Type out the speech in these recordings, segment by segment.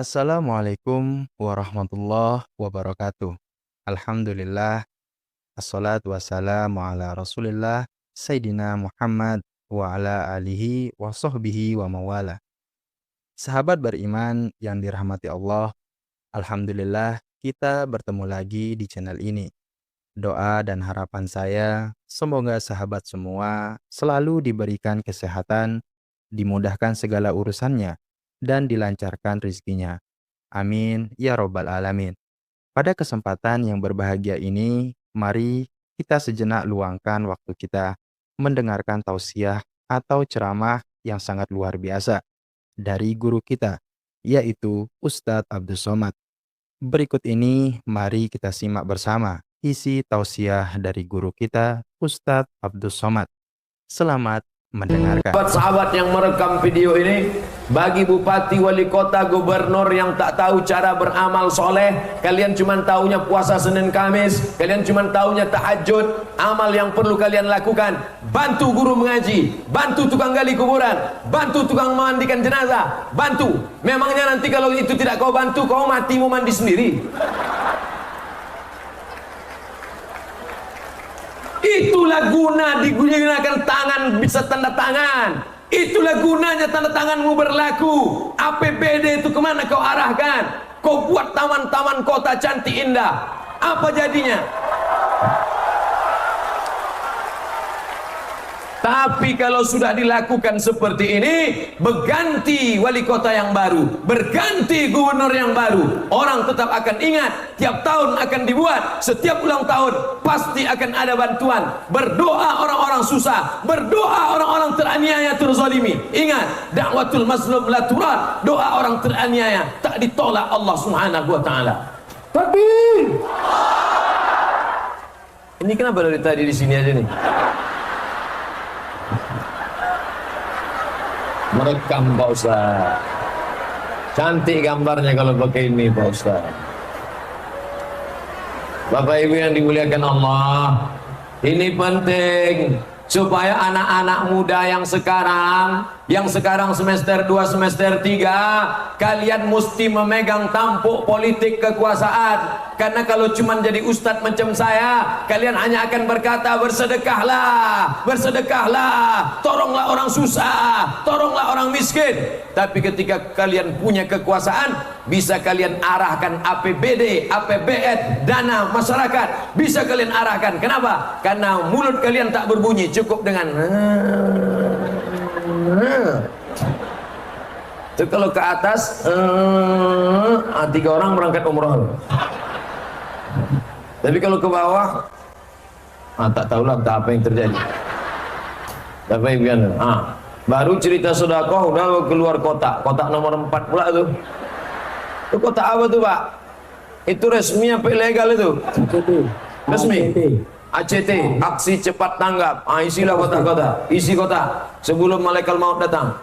Assalamualaikum warahmatullahi wabarakatuh. Alhamdulillah, assalatu wassalamu ala rasulillah, Sayyidina Muhammad wa ala alihi wa sahbihi wa mawala. Sahabat beriman yang dirahmati Allah, Alhamdulillah kita bertemu lagi di channel ini. Doa dan harapan saya, semoga sahabat semua selalu diberikan kesehatan, dimudahkan segala urusannya, dan dilancarkan rezekinya. Amin, ya robbal alamin. Pada kesempatan yang berbahagia ini, mari kita sejenak luangkan waktu kita mendengarkan tausiah atau ceramah yang sangat luar biasa dari guru kita, yaitu Ustadz Abdus Somad. Berikut ini, mari kita simak bersama isi tausiah dari guru kita, Ustadz Abdus Somad. Selamat mendengarkan. Sahabat yang merekam video ini, bagi bupati, wali kota, gubernur yang tak tahu cara beramal soleh, kalian cuma taunya puasa Senin Kamis, kalian cuma taunya tahajud. Amal yang perlu kalian lakukan, bantu guru mengaji, bantu tukang gali kuburan, bantu tukang memandikan jenazah, bantu. Memangnya nanti kalau itu tidak kau bantu, kau mati mau mandi sendiri? Itulah guna digunakan tangan, bisa tanda tangan. Itulah gunanya tanda tanganmu berlaku. APBD itu kemana kau arahkan? Kau buat taman-taman kota cantik indah, apa jadinya? Tapi kalau sudah dilakukan seperti ini, berganti wali kota yang baru, berganti gubernur yang baru, orang tetap akan ingat. Tiap tahun akan dibuat, setiap ulang tahun pasti akan ada bantuan. Berdoa orang-orang susah, berdoa orang-orang teraniaya, terzalimi. Ingat, dakwatul mazlum la turad. Doa orang teraniaya tak ditolak Allah Subhanahu wa taala. Takbir. Ini kenapa dari tadi di sini aja nih? Merekam Pak Ustaz. Cantik gambarnya kalau pakai ini Pak Ustaz. Bapak Ibu yang dimuliakan Allah, ini penting supaya anak-anak muda yang sekarang semester 2, semester 3, kalian mesti memegang tampuk politik kekuasaan. Karena kalau cuma jadi ustadz macam saya, kalian hanya akan berkata bersedekahlah, bersedekahlah, tolonglah orang susah, tolonglah orang miskin. Tapi ketika kalian punya kekuasaan, bisa kalian arahkan APBD, APBN, dana masyarakat, bisa kalian arahkan. Kenapa? Karena mulut kalian tak berbunyi, cukup dengan itu. Kalau ke atas 3 orang berangkat umroh. Tapi kalau ke bawah tak tahulah entah apa yang terjadi. Bapak Ibu baru cerita sedekah udah keluar kotak nomor 4 pula tuh. Itu kotak apa tuh Pak? Itu resmi apa ilegal itu? Resmi. ACT, aksi cepat tanggap. Isilah kotak-kotak, isi kotak sebelum malaikat maut datang.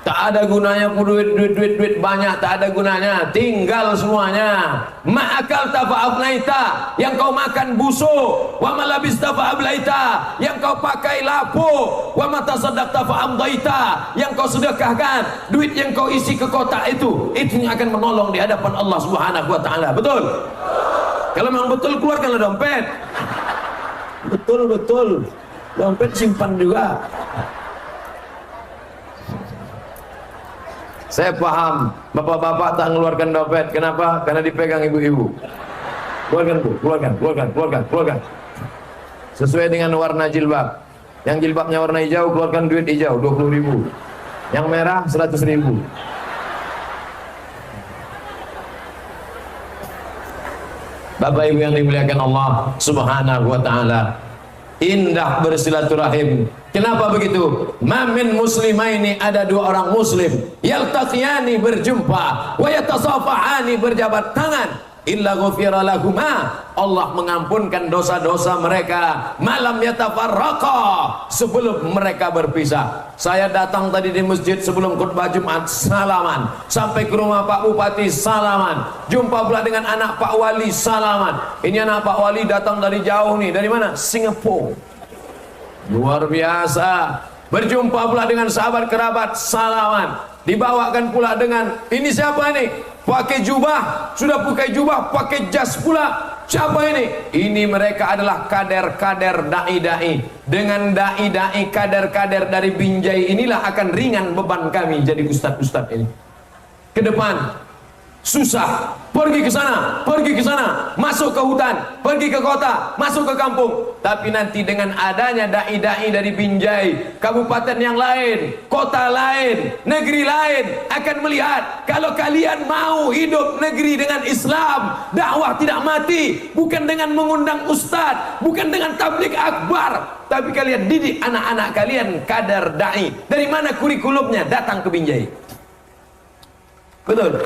Tak ada gunanya duit banyak, tak ada gunanya, tinggal semuanya. Ma'akal tafa'ablaita, yang kau makan busuk. Wa malabis tafa'ablaita, yang kau pakai lapuk. Wa matasaddaq tafa'amdaita, yang kau sedekahkan. Duit yang kau isi ke kotak itu yang akan menolong di hadapan Allah Subhanahu wa taala. Betul? Kalau memang betul, keluarkanlah dompet. Betul, dompet simpan juga. Saya paham, bapak-bapak tak mengeluarkan dompet. Kenapa? Karena dipegang ibu-ibu. Keluarkan Bu, keluarkan. Sesuai dengan warna jilbab. Yang jilbabnya warna hijau, keluarkan duit hijau 20.000. Yang merah 100.000. Bapak Ibu yang dimuliakan Allah Subhanahu wa taala, indah bersilaturahim. Kenapa begitu? Mamin muslimaini, ada 2 orang muslim, yaltaqiyani, berjumpa, wa yatasafahani, berjabat tangan, illa ghufira lahuma, Allah mengampunkan dosa-dosa mereka, malam yatafarraqa, sebelum mereka berpisah. Saya datang tadi di masjid sebelum khutbah Jumat, salaman, sampai ke rumah Pak Bupati, salaman, jumpa pula dengan anak Pak Wali, salaman. Ini anak Pak Wali datang dari jauh nih, dari mana? Singapura. Luar biasa. Berjumpa pula dengan sahabat kerabat, salaman. Dibawakan pula dengan ini siapa ini? Pakai jubah, sudah pakai jubah, pakai jas pula. Siapa ini? Ini mereka adalah kader-kader dai-dai. Dengan dai-dai, kader-kader dari Binjai inilah akan ringan beban kami jadi ustadz-ustadz ini. Ke depan susah, pergi ke sana, masuk ke hutan, pergi ke kota, masuk ke kampung. Tapi nanti dengan adanya dai-dai dari Binjai, kabupaten yang lain, kota lain, negeri lain akan melihat kalau kalian mau hidup negeri dengan Islam, dakwah tidak mati, bukan dengan mengundang ustadz, bukan dengan tablik akbar, tapi kalian didik anak-anak kalian kader dai. Dari mana kurikulumnya? Datang ke Binjai. Betul.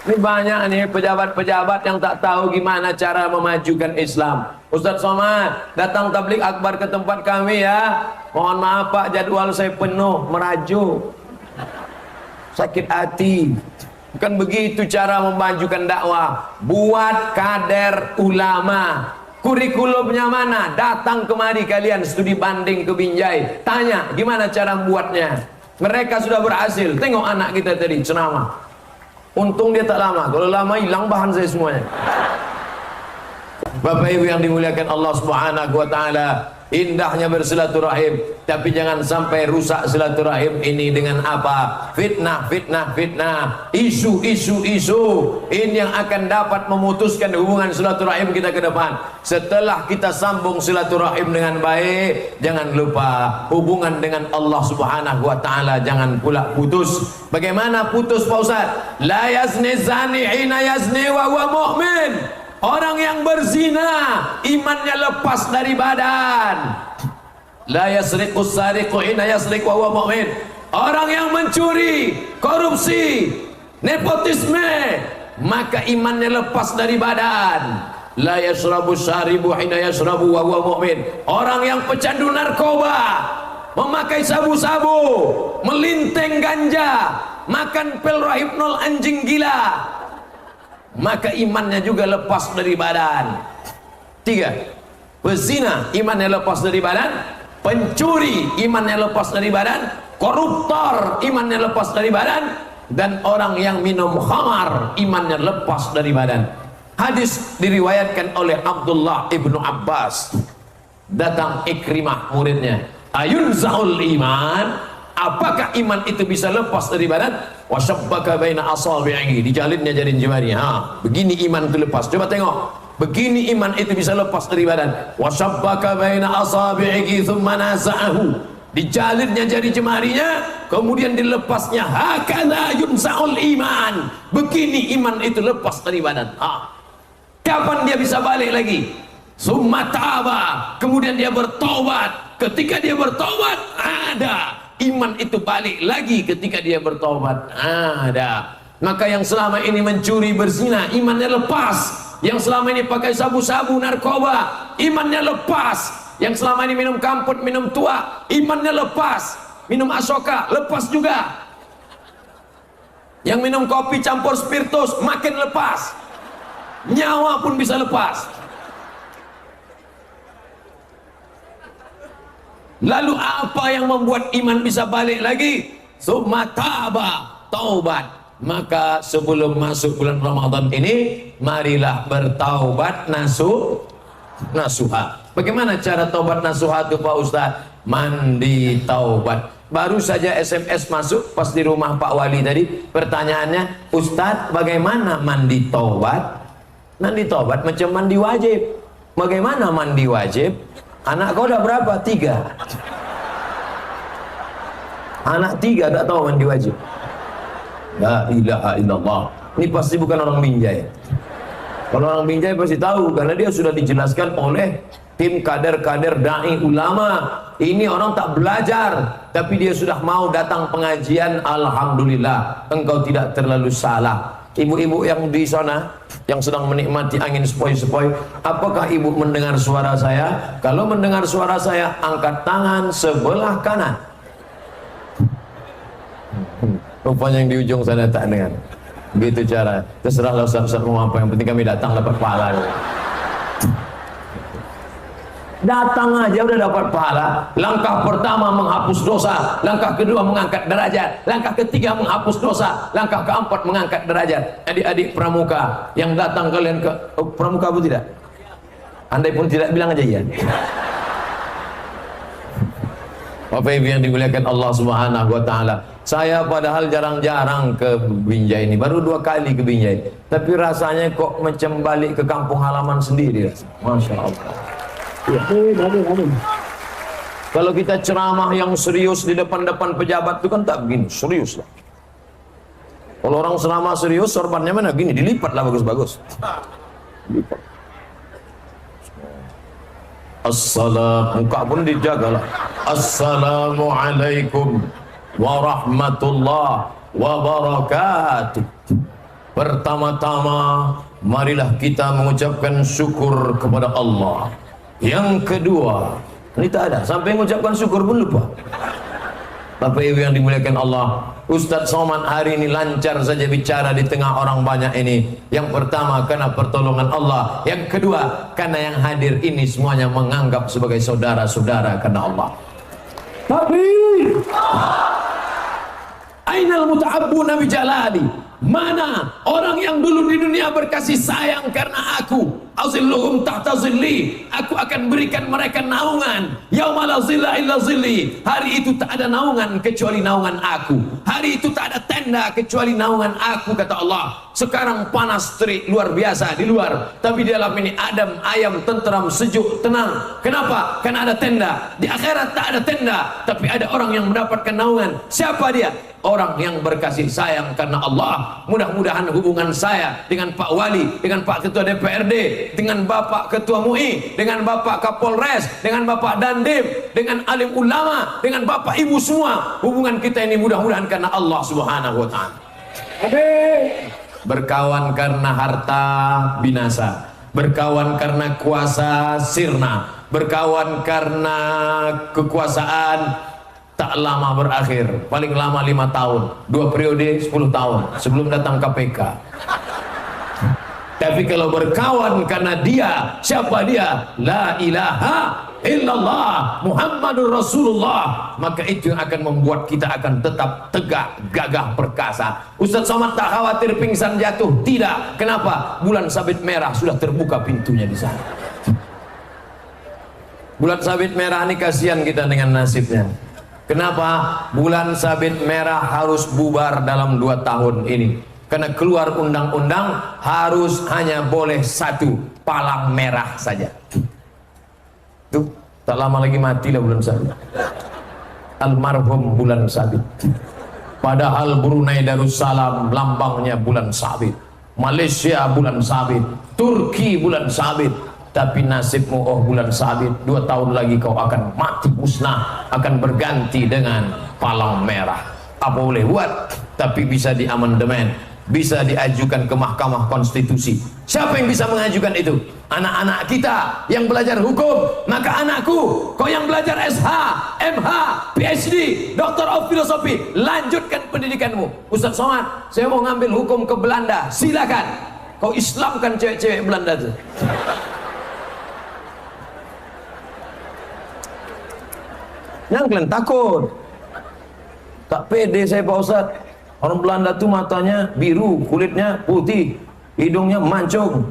Ini banyak nih pejabat-pejabat yang tak tahu gimana cara memajukan Islam. Ustadz Somad, datang tablik akbar ke tempat kami ya. Mohon maaf Pak, jadwal saya penuh, merajuk, sakit hati. Bukan begitu cara memajukan dakwah. Buat kader ulama. Kurikulumnya mana? Datang kemari kalian studi banding ke Binjai. Tanya gimana cara membuatnya. Mereka sudah berhasil. Tengok anak kita tadi ceramah. Untung dia tak lama, kalau lama hilang bahan saya semuanya. Bapak Ibu yang dimuliakan Allah Subhanahu wa taala, indahnya bersilaturahim, tapi jangan sampai rusak silaturahim ini dengan apa? Fitnah, isu. Ini yang akan dapat memutuskan hubungan silaturahim kita ke depan. Setelah kita sambung silaturahim dengan baik, jangan lupa hubungan dengan Allah Subhanahu wa taala jangan pula putus. Bagaimana putus Pak Ustaz? La yazni zani hina yazni wa huwa mu'min. Orang yang berzina imannya lepas dari badan. La yasriqus sariqu hina yasriq wa huwa mu'min. Orang yang mencuri, korupsi, nepotisme, maka imannya lepas dari badan. La yashrabu syaribu hina yashrabu wa huwa mu'min. Orang yang pecandu narkoba, memakai sabu-sabu, melinteng ganja, makan pil rohypnol anjing gila, maka imannya juga lepas dari badan. 3. Pezina imannya lepas dari badan, pencuri imannya lepas dari badan, koruptor imannya lepas dari badan, dan orang yang minum khamar imannya lepas dari badan. Hadis diriwayatkan oleh Abdullah ibnu Abbas. Datang Ikrimah muridnya, ayunza'ul iman, apakah iman itu bisa lepas dari badan? Wasyabbaka baina asabi'i, dijalinnya jari jemarinya. Begini iman itu lepas. Coba tengok, begini iman itu bisa lepas dari badan. Wasyabbaka baina asabi'i thumma naza'ahu, dijalinnya jari jemarinya, kemudian dilepasnya. Hakadha yunza'ul iman, begini iman itu lepas dari badan. Kapan dia bisa balik lagi? Summa taba, kemudian dia bertobat. Ketika dia bertobat, ada iman itu balik lagi. Ketika dia bertobat, ada. Maka yang selama ini mencuri, berzina, imannya lepas. Yang selama ini pakai sabu-sabu, narkoba, imannya lepas. Yang selama ini minum kamput, minum tua, imannya lepas. Minum asoka, lepas juga. Yang minum kopi campur spiritus, makin lepas. Nyawa pun bisa lepas. Lalu apa yang membuat iman bisa balik lagi? Summa taba, taubat. Maka sebelum masuk bulan Ramadan ini, marilah bertaubat nasuha. Bagaimana cara taubat nasuha itu Pak Ustaz? Mandi taubat. Baru saja SMS masuk pas di rumah Pak Wali tadi, pertanyaannya, Ustaz bagaimana mandi taubat? Mandi taubat macam mandi wajib. Bagaimana mandi wajib? Anak kau udah berapa? 3. Anak 3 tak tahu mandi wajib. La ilaha illallah. Ini pasti bukan orang Binjai. Kalau orang Binjai pasti tahu, karena dia sudah dijelaskan oleh tim kader-kader dai ulama. Ini orang tak belajar, tapi dia sudah mau datang pengajian. Alhamdulillah, engkau tidak terlalu salah. Ibu-ibu yang di sana yang sedang menikmati angin sepoi-sepoi, apakah ibu mendengar suara saya? Kalau mendengar suara saya, angkat tangan sebelah kanan. Rupanya yang di ujung sana tak dengar. Begitu cara. Terserahlah Ustaz mau apa, yang penting kami datang dapat pahala. Datang aja udah dapat pahala. Langkah pertama menghapus dosa, langkah kedua mengangkat derajat, langkah ketiga menghapus dosa, langkah keempat mengangkat derajat. Adik-adik pramuka yang datang kalian ke pramuka apa tidak? Andai pun tidak, bilang aja ya. Bapak Ibu yang dimuliakan Allah Subhanahu wa taala. Saya padahal jarang-jarang ke Binjai ini, baru 2 kali ke Binjai. Tapi rasanya kok macam balik ke kampung halaman sendiri. Masya Allah. Ya. Kalau kita ceramah yang serius di depan-depan pejabat itu kan tak begini, serius lah. Kalau orang ceramah serius, sorbannya mana? Gini, dilipat lah bagus-bagus. Lipat. Muka pun dijaga lah. Assalamualaikum warahmatullahi wabarakatuh. Pertama-tama marilah kita mengucapkan syukur kepada Allah. Yang kedua, ini tak ada, sampai mengucapkan syukur pun lupa. Bapak Ibu yang dimuliakan Allah, Ustadz Somad hari ini lancar saja bicara di tengah orang banyak ini. Yang pertama karena pertolongan Allah, yang kedua karena yang hadir ini semuanya menganggap sebagai saudara-saudara karena Allah. Tapi ainal muta'abbuna bi jalali, mana orang yang dulu di dunia berkasih sayang karena aku, azilluhum tahta zilli, aku akan berikan mereka naungan yauma la zilla illa zilli, hari itu tak ada naungan kecuali naungan aku, hari itu tak ada tenda kecuali naungan aku, kata Allah. Sekarang panas terik luar biasa di luar, tapi di dalam ini adem, ayam, tentram, sejuk, tenang. Kenapa? Karena ada tenda. Di akhirat tak ada tenda, tapi ada orang yang mendapatkan naungan. Siapa dia? Orang yang berkasih sayang karena Allah. Mudah-mudahan hubungan saya dengan Pak Wali, dengan Pak Ketua DPRD, dengan Bapak Ketua MUI, dengan Bapak Kapolres, dengan Bapak Dandim, dengan alim ulama, dengan Bapak Ibu semua, hubungan kita ini mudah-mudahan karena Allah Subhanahu wa taala. Berkawan karena harta binasa, berkawan karena kuasa sirna, berkawan karena kekuasaan tak lama berakhir, paling lama 5 tahun, 2 periode 10 tahun sebelum datang KPK. Tapi kalau berkawan karena dia, siapa dia? La ilaha illallah Muhammadur Rasulullah, maka itu yang akan membuat kita akan tetap tegak, gagah, perkasa. Ustadz Somad tak khawatir pingsan jatuh, tidak. Kenapa? Bulan sabit merah sudah terbuka pintunya di sana. Bulan sabit merah ini kasihan kita dengan nasibnya. Kenapa? Bulan sabit merah harus bubar dalam 2 tahun ini. Karena keluar undang-undang harus hanya boleh 1 palang merah saja. Tuh, tak lama lagi matilah bulan sabit. Almarhum bulan sabit. Padahal Brunei Darussalam lambangnya bulan sabit, Malaysia bulan sabit, Turki bulan sabit. Tapi nasibmu, oh bulan sabit, 2 tahun lagi kau akan mati musnah, akan berganti dengan palang merah. Apa boleh buat? Tapi bisa diamandemen, bisa diajukan ke Mahkamah Konstitusi. Siapa yang bisa mengajukan itu? Anak-anak kita yang belajar hukum. Maka anakku, kau yang belajar SH, MH, PhD, Doctor of Philosophy, lanjutkan pendidikanmu. Ustadz Somad, saya mau ngambil hukum ke Belanda, silakan. Kau Islamkan cewek-cewek Belanda itu. Yang kalian takut, tak pede saya Pak Ustadz. Orang Belanda tuh matanya biru, kulitnya putih, hidungnya mancung,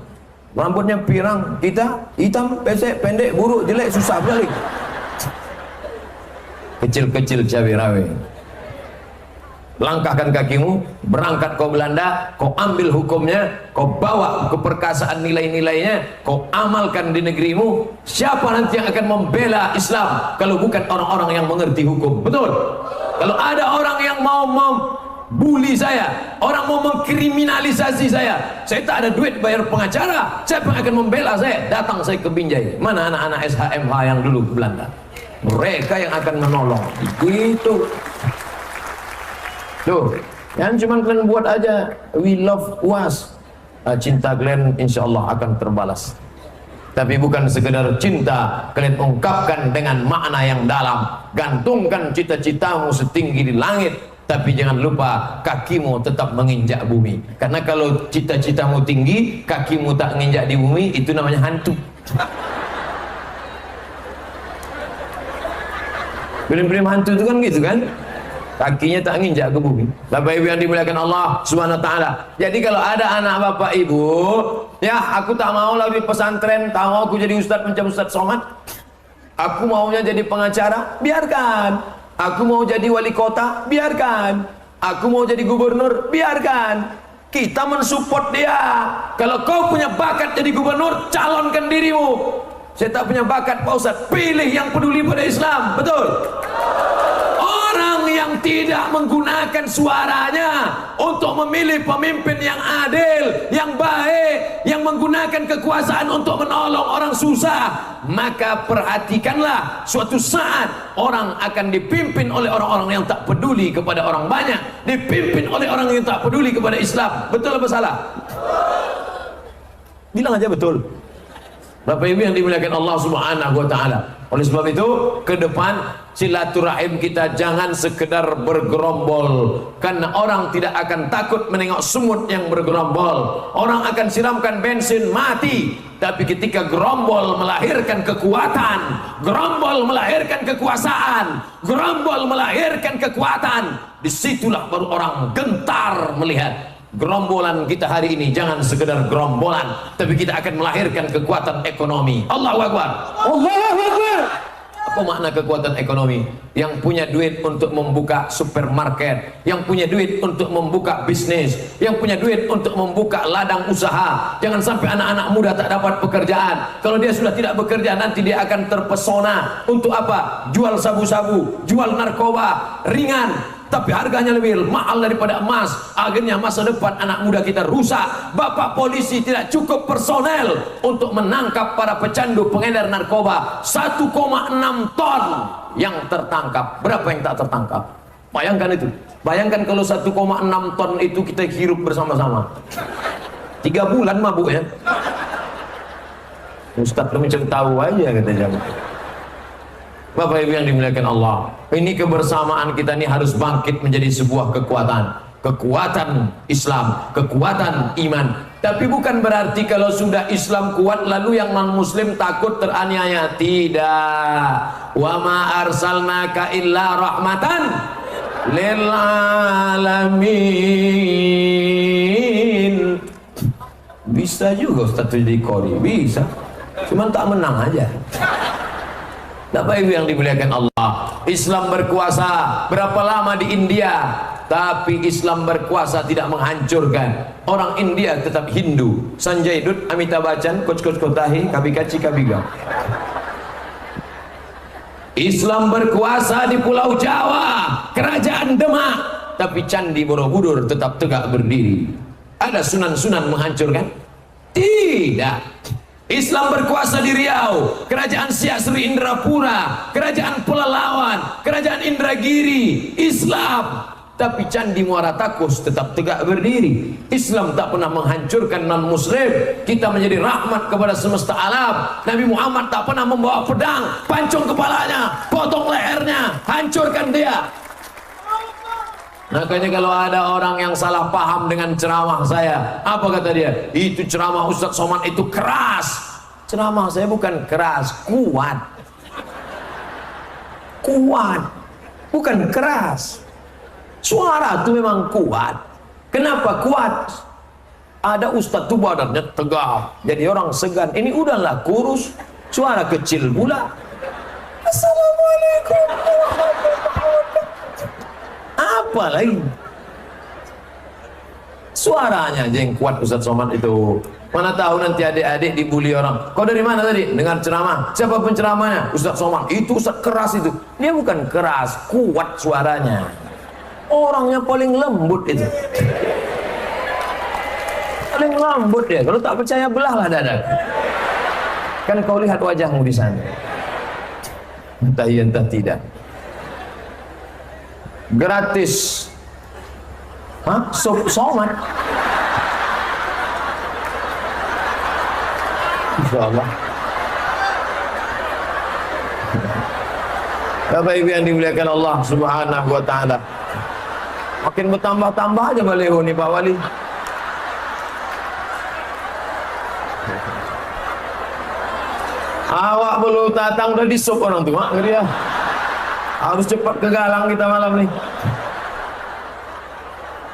rambutnya pirang. Kita hitam, pesek, pendek, buruk, jelek, susah balik. Kecil-kecil cabai rawit. Langkahkan kakimu, berangkat kau Belanda, kau ambil hukumnya, kau bawa keperkasaan nilai-nilainya, kau amalkan di negerimu. Siapa nanti yang akan membela Islam kalau bukan orang-orang yang mengerti hukum? Betul? Kalau ada orang yang mau bully saya, orang mau mengkriminalisasi saya tak ada duit bayar pengacara, siapa yang akan membela saya? Datang saya ke Binjai. Mana anak-anak SHMH yang dulu ke Belanda? Mereka yang akan menolong. Itu tuh, yang cuma kalian buat aja, we love UAS, cinta kalian insya Allah akan terbalas. Tapi bukan sekedar cinta, kalian ungkapkan dengan makna yang dalam. Gantungkan cita-citamu setinggi di langit, tapi jangan lupa kakimu tetap menginjak bumi. Karena kalau cita-citamu tinggi, kakimu tak menginjak di bumi, itu namanya hantu. Film-film hantu itu kan gitu kan, kakinya tak nginjak ke bumi. Bapak Ibu yang dimuliakan Allah Subhanahu wa taala. Jadi kalau ada anak Bapak Ibu, ya aku tak mau lagi pesantren, tak mau aku jadi ustaz macam Ustaz Somad. Aku maunya jadi pengacara, biarkan. Aku mau jadi wali kota, biarkan. Aku mau jadi gubernur, biarkan. Kita mensupport dia. Kalau kau punya bakat jadi gubernur, calonkan dirimu. Saya tak punya bakat Pak Ustaz, pilih yang peduli pada Islam, betul? Orang yang tidak menggunakan suaranya untuk memilih pemimpin yang adil, yang baik, yang menggunakan kekuasaan untuk menolong orang susah, maka perhatikanlah, suatu saat orang akan dipimpin oleh orang-orang yang tak peduli kepada orang banyak, dipimpin oleh orang yang tak peduli kepada Islam. Betul apa salah? Bilang aja betul. Bapak Ibu yang dimuliakan Allah Subhanahu wa taala. Oleh sebab itu, ke depan silaturahim kita jangan sekedar bergerombol, karena orang tidak akan takut menengok semut yang bergerombol. Orang akan siramkan bensin mati, tapi ketika gerombol melahirkan kekuatan, gerombol melahirkan kekuasaan, gerombol melahirkan kekuatan, disitulah baru orang gentar melihat. Gerombolan kita hari ini jangan sekedar gerombolan, tapi kita akan melahirkan kekuatan ekonomi. Allahu Akbar. Allahu Akbar. Apa makna kekuatan ekonomi? Yang punya duit untuk membuka supermarket, yang punya duit untuk membuka bisnis, yang punya duit untuk membuka ladang usaha. Jangan sampai anak-anak muda tak dapat pekerjaan. Kalau dia sudah tidak bekerja, nanti dia akan terpesona. Untuk apa? Jual sabu-sabu, jual narkoba ringan, tapi harganya lebih mahal daripada emas. Akhirnya masa depan anak muda kita rusak. Bapak polisi tidak cukup personel untuk menangkap para pecandu pengedar narkoba. 1,6 ton yang tertangkap. Berapa yang tak tertangkap? Bayangkan itu. Bayangkan kalau 1,6 ton itu kita hirup bersama-sama. 3 bulan mabuk ya. Ustaz lu macam tahu aja kata jamaah. Bapak Ibu yang dimuliakan Allah, ini kebersamaan kita ini harus bangkit menjadi sebuah kekuatan, kekuatan Islam, kekuatan iman. Tapi bukan berarti kalau sudah Islam kuat lalu yang non muslim takut teraniaya. Tidak. Wa ma arsalnaka illa rahmatan lil alamin. Bisa juga Ustaz jadi qori, bisa. Cuman tak menang aja. Bapak Ibu yang dimuliakan Allah, Islam berkuasa berapa lama di India, tapi Islam berkuasa tidak menghancurkan. Orang India tetap Hindu. Sanjay Dutt, Amitabh Bachchan, Coach Kotahi, Kabikachi Kabiga. Islam berkuasa di Pulau Jawa, Kerajaan Demak, tapi Candi Borobudur tetap tegak berdiri. Ada sunan-sunan menghancurkan? Tidak. Islam berkuasa di Riau, Kerajaan Siak Sri Indrapura, Kerajaan Pelalawan, Kerajaan Indragiri, Islam. Tapi Candi Muara Takus tetap tegak berdiri. Islam tak pernah menghancurkan non-muslim. Kita menjadi rahmat kepada semesta alam. Nabi Muhammad tak pernah membawa pedang, pancung kepalanya, potong lehernya, hancurkan dia. Makanya kalau ada orang yang salah paham dengan ceramah saya, apa kata dia? Itu ceramah Ustaz Somad itu keras. Ceramah saya bukan keras, kuat. Kuat, bukan keras. Suara itu memang kuat. Kenapa kuat? Ada Ustaz tuh badannya tegak, jadi orang segan. Ini udahlah kurus, suara kecil pula. Assalamualaikum warahmatullahi wabarakatuh. Apa lagi? Suaranya aja yang kuat Ustaz Somad itu. Mana tahu nanti adik-adik dibully orang. Kau dari mana tadi? Dengar ceramah. Siapa penceramahnya? Ustaz Somad. Itu Ustaz keras itu. Dia bukan keras, kuat suaranya. Orangnya paling lembut itu. Paling lembut dia. Kalau tak percaya belahlah dada. Kan kau lihat wajahmu di sana. Entah iya entah tidak. Gratis. Hah? Somad. Insyaallah. Bapak Ibu yang dimuliakan Allah Subhanahu wa taala. Makin bertambah-tambah aja baliho nih Pak Wali. Awak belum datang udah disup orang tua dia. Harus cepat ke Galang kita malam nih.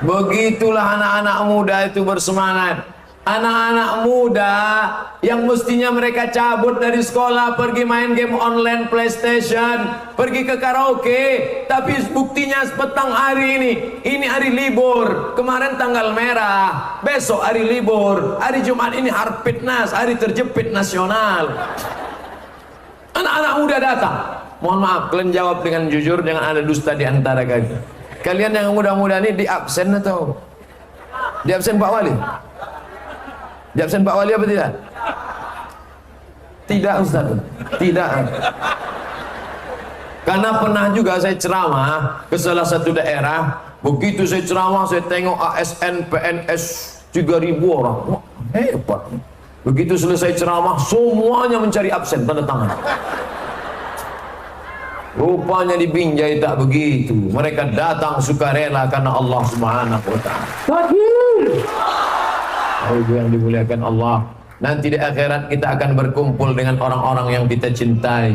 Begitulah anak-anak muda itu bersemangat. Anak-anak muda yang mestinya mereka cabut dari sekolah, pergi main game online PlayStation, pergi ke karaoke, tapi buktinya petang hari ini hari libur, kemarin tanggal merah, besok hari libur, hari Jumat ini hari fitness, hari terjepit nasional. Anak-anak muda datang. Mohon maaf, kalian jawab dengan jujur, jangan ada dusta di antara kalian. Kalian yang muda-muda ini di absen atau di absen Pak Wali? Di absen Pak Wali apa tidak? Tidak Ustaz, tidak. Karena pernah juga saya ceramah ke salah satu daerah. Begitu saya ceramah, saya tengok ASN PNS 3.000 orang. Wah, hebat. Begitu selesai ceramah, semuanya mencari absen, tanda tangan. Rupanya di Binjai tak begitu. Mereka datang sukarela karena Allah Subhanahu wa taala. Ibu yang dimuliakan Allah, nanti di akhirat kita akan berkumpul dengan orang-orang yang kita cintai.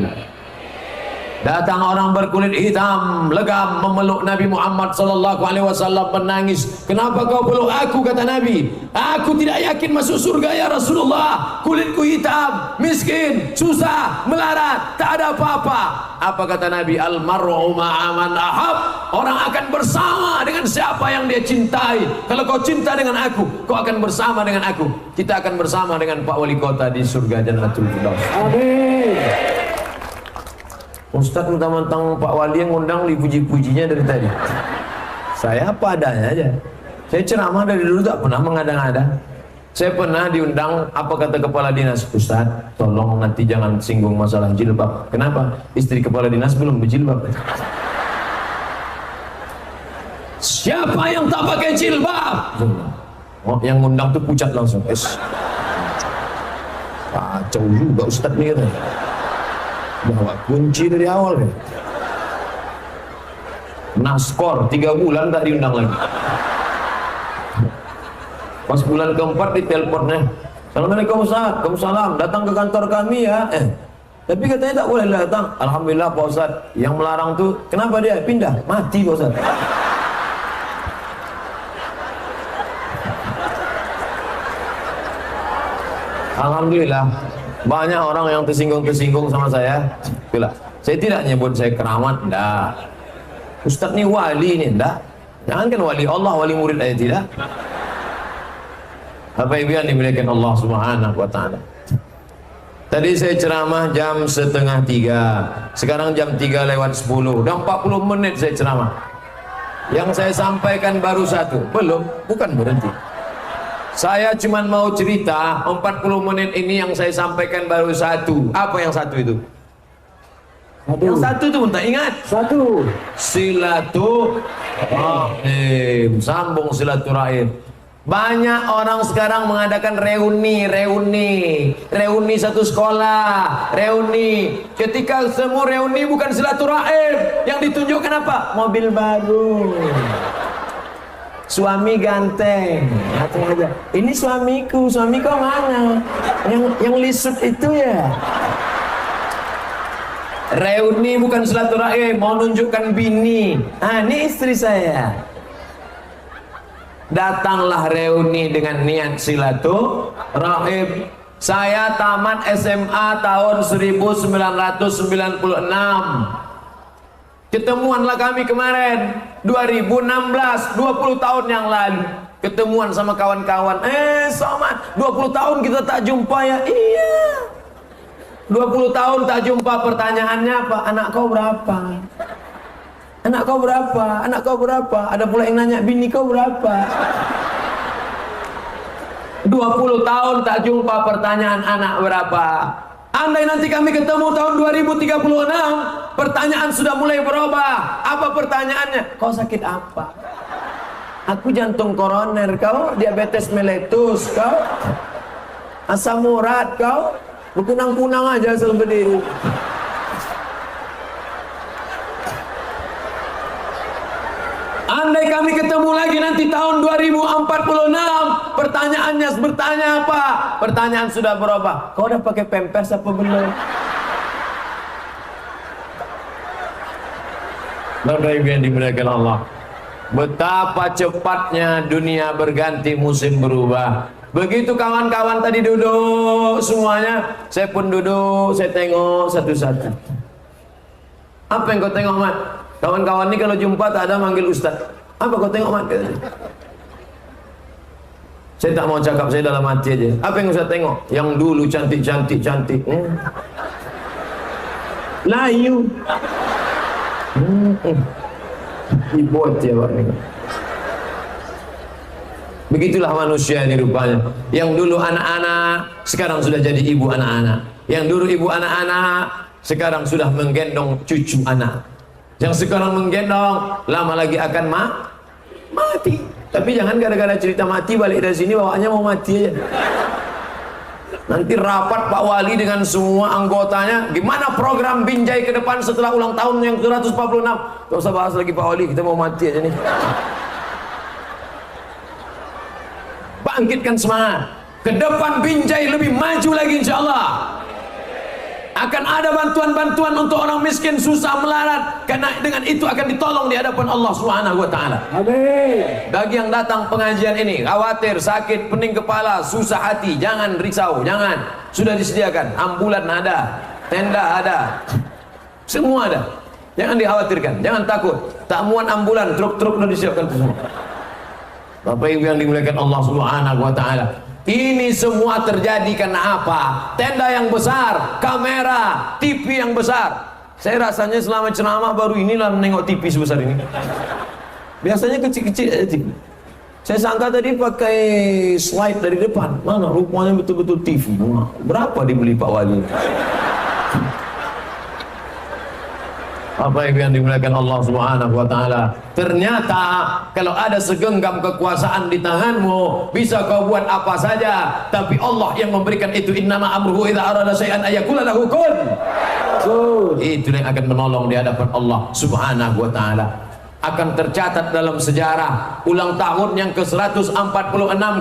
Datang orang berkulit hitam, legam memeluk Nabi Muhammad sallallahu alaihi wasallam, menangis. Kenapa kau peluk aku, kata Nabi? Aku tidak yakin masuk surga ya Rasulullah. Kulitku hitam, miskin, susah, melarat, tak ada apa-apa. Apa kata Nabi? Al-mar'u ma'aman ahab. Orang akan bersama dengan siapa yang dia cintai. Kalau kau cinta dengan aku, kau akan bersama dengan aku. Kita akan bersama dengan Pak Wali Kota di surga Jannatul Firdaus. Amin. Ustaz mentang-mentang Pak Wali yang ngundang dipuji-pujinya dari tadi. Saya apa adanya aja. Saya ceramah dari dulu tak pernah mengada-ngada. Saya pernah diundang, apa kata kepala dinas? Ustaz, tolong nanti jangan singgung masalah jilbab. Kenapa? Istri kepala dinas belum berjilbab. Siapa yang tak pakai jilbab? Oh, yang ngundang tuh pucat langsung. Kacau juga Ustaz nih katanya. Bawa kunci dari awal kan. Naskor 3 bulan tak diundang lagi. Pas bulan keempat diteleponnya, Assalamualaikum Ustaz, Waalaikumsalam, datang ke kantor kami ya. Tapi katanya tak boleh datang. Alhamdulillah Pak Ustaz, yang melarang tuh kenapa dia pindah? Mati Pak Ustaz. Alhamdulillah banyak orang yang tersinggung sama saya. Itulah, saya tidak nyebut saya keramat, enggak. Ustaz nih wali nih, enggak. Jangan kan wali Allah, wali murid aja tidak. Bapak Ibu yang dimuliakan Allah Subhanahu wa taala. Tadi saya ceramah jam 2:30. Sekarang jam 3:10. Udah 40 menit saya ceramah. Yang saya sampaikan baru satu. Belum, bukan berhenti. Saya cuma mau cerita 40 menit ini yang saya sampaikan baru satu. Apa yang satu itu? Yang satu itu tak ingat. Satu. Silaturahim. Sambung silaturahim. Banyak orang sekarang mengadakan reuni satu sekolah, reuni. Ketika semua reuni bukan silaturahim, yang ditunjukkan apa? Mobil baru. Suami ganteng, aja. Ini suamiku mana? Yang lisut itu ya. Reuni bukan silaturahim, mau nunjukkan bini. Ini istri saya. Datanglah reuni dengan niat silaturahim. Saya tamat SMA tahun 1996. Ketemuanlah kami kemarin 2016, 20 tahun yang lalu. Ketemuan sama kawan-kawan. Somad, 20 tahun kita tak jumpa ya. Iya. 20 tahun tak jumpa, pertanyaannya apa? Anak kau berapa? Anak kau berapa? Anak kau berapa? Ada pula yang nanya, bini kau berapa? 20 tahun tak jumpa, pertanyaan anak berapa? Andai nanti kami ketemu tahun 2036, pertanyaan sudah mulai berubah. Apa pertanyaannya? Kau sakit apa? Aku jantung koroner, kau diabetes meletus, kau asam urat, kau berkunang-kunang aja asal berdiri. Andai kami ketemu lagi nanti tahun 2046, pertanyaannya bertanya apa? Pertanyaan sudah berubah. Kau udah pakai pampers apa belum? Bapak Ibu yang dimuliakan Allah, betapa cepatnya dunia berganti, musim berubah. Begitu kawan-kawan tadi duduk semuanya, saya pun duduk, saya tengok satu-satu. Apa yang kau tengok, Mat? Kawan-kawan ini kalau jumpa tak ada manggil Ustaz. Apa kau tengok, Mat? Saya tak mau cakap, saya dalam hati aja. Apa yang Ustaz tengok? Yang dulu cantik-cantik. Layu. Ibu aja Pak ini. Begitulah manusia ini rupanya. Yang dulu anak-anak, sekarang sudah jadi ibu anak-anak. Yang dulu ibu anak-anak, sekarang sudah menggendong cucu anak. Yang sekarang menggendong, lama lagi akan mati. Tapi jangan gara-gara cerita mati balik dari sini bawaannya mau mati aja. Nanti rapat Pak Wali dengan semua anggotanya, gimana program Binjai ke depan setelah ulang tahun yang ke-146. Gak usah bahas lagi Pak Wali, kita mau mati aja nih. Bangkitkan semangat, ke depan Binjai lebih maju lagi insya Allah. Akan ada bantuan-bantuan untuk orang miskin susah melarat, karena dengan itu akan ditolong di hadapan Allah Subhanahu wa taala. Amin. Bagi yang datang pengajian ini khawatir, sakit, pening kepala, susah hati, jangan risau, jangan. Sudah disediakan, ambulan ada, tenda ada, semua ada. Jangan dikhawatirkan, jangan takut. Tak muat ambulan, truk-truk sudah disiapkan semua. Bapak Ibu yang dimuliakan Allah Subhanahu wa taala, ini semua terjadi karena apa? Tenda yang besar, kamera, TV yang besar. Saya rasanya selama ceramah baru inilah menengok TV sebesar ini. Biasanya kecil-kecil aja. Saya sangka tadi pakai slide dari depan. Mana rupanya betul-betul TV. Berapa dibeli Pak Wali? Apa yang dimuliakan Allah Subhanahu wa taala. Ternyata kalau ada segenggam kekuasaan di tanganmu, bisa kau buat apa saja, tapi Allah yang memberikan itu. Innama amruhu idza arada syai'an ayaqula lahu kun. Itu yang akan menolong di hadapan Allah Subhanahu wa taala. Akan tercatat dalam sejarah ulang tahun yang ke-146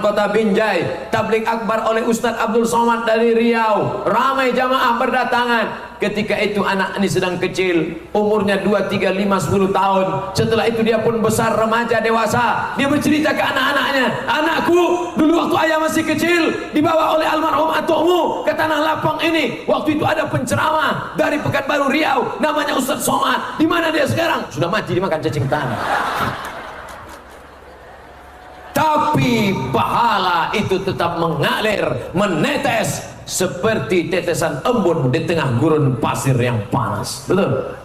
Kota Binjai, tabligh akbar oleh Ustadz Abdul Somad dari Riau. Ramai jamaah berdatangan. Ketika itu anak ini sedang kecil, umurnya 2, 3, 5, 10 tahun. Setelah itu dia pun besar, remaja, dewasa. Dia bercerita ke anak-anaknya, anakku, dulu waktu ayah masih kecil, dibawa oleh almarhum atukmu ke Tanah Lapang ini. Waktu itu ada penceramah dari Pekanbaru Riau, namanya Ustadz Somad. Di mana dia sekarang? Sudah mati dimakan cacing tanah. Tapi pahala itu tetap mengalir, menetes seperti tetesan embun di tengah gurun pasir yang panas. Betul?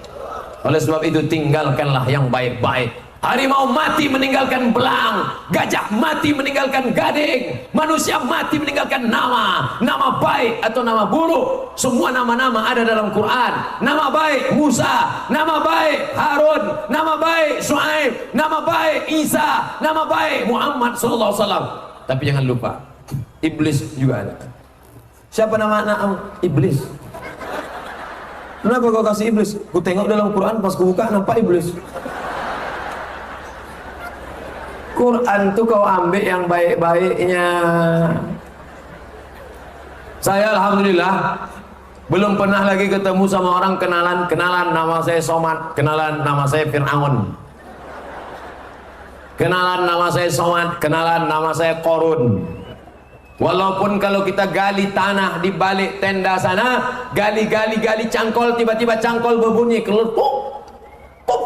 Oleh sebab itu tinggalkanlah yang baik-baik. Harimau mati meninggalkan belang, gajah mati meninggalkan gading, manusia mati meninggalkan nama. Nama baik atau nama buruk, semua nama-nama ada dalam Quran. Nama baik Musa, nama baik Harun, nama baik Shu'aib, nama baik Isa, nama baik Muhammad sallallahu alaihi wasallam. Tapi jangan lupa, iblis juga ada. Siapa nama anak iblis? Kenapa kau kasih iblis? Ku tengok dalam Quran, pas ku buka nampak iblis. Quran tuh kau ambil yang baik-baiknya. Saya alhamdulillah belum pernah lagi ketemu sama orang kenalan nama saya Somad, kenalan nama saya Fir'aun, kenalan nama saya Somad, kenalan nama saya Korun. Walaupun kalau kita gali tanah di balik tenda sana, gali cangkol, tiba-tiba cangkol berbunyi kelepuk, puf.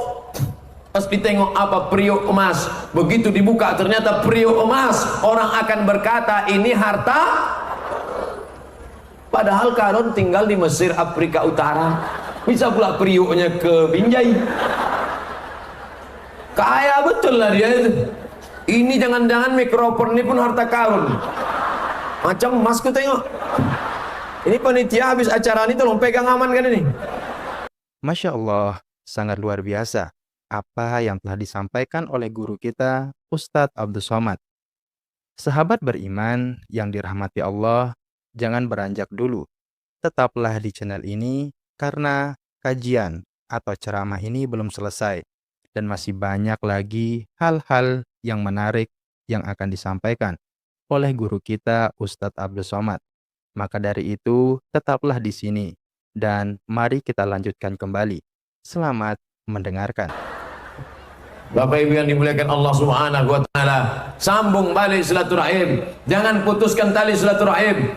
Pas ditengok apa? Periuk emas. Begitu dibuka ternyata periuk emas. Orang akan berkata ini harta. Padahal Karun tinggal di Mesir, Afrika Utara. Bisa pula periuknya ke Binjai. Kaya betul lah dia itu. Ini jangan-jangan mikrofon ini pun harta Karun. Macam emas ku tengok. Ini panitia habis acara ini tolong pegang aman kan ini. Masya Allah, sangat luar biasa apa yang telah disampaikan oleh guru kita, Ustadz Abdul Somad. Sahabat beriman yang dirahmati Allah, jangan beranjak dulu. Tetaplah di channel ini karena kajian atau ceramah ini belum selesai dan masih banyak lagi hal-hal yang menarik yang akan disampaikan oleh guru kita, Ustadz Abdul Somad. Maka dari itu, tetaplah di sini dan mari kita lanjutkan kembali. Selamat mendengarkan. Bapak Ibu yang dimuliakan Allah Subhanahu wa taala, sambung balik silaturahim. Jangan putuskan tali silaturahim.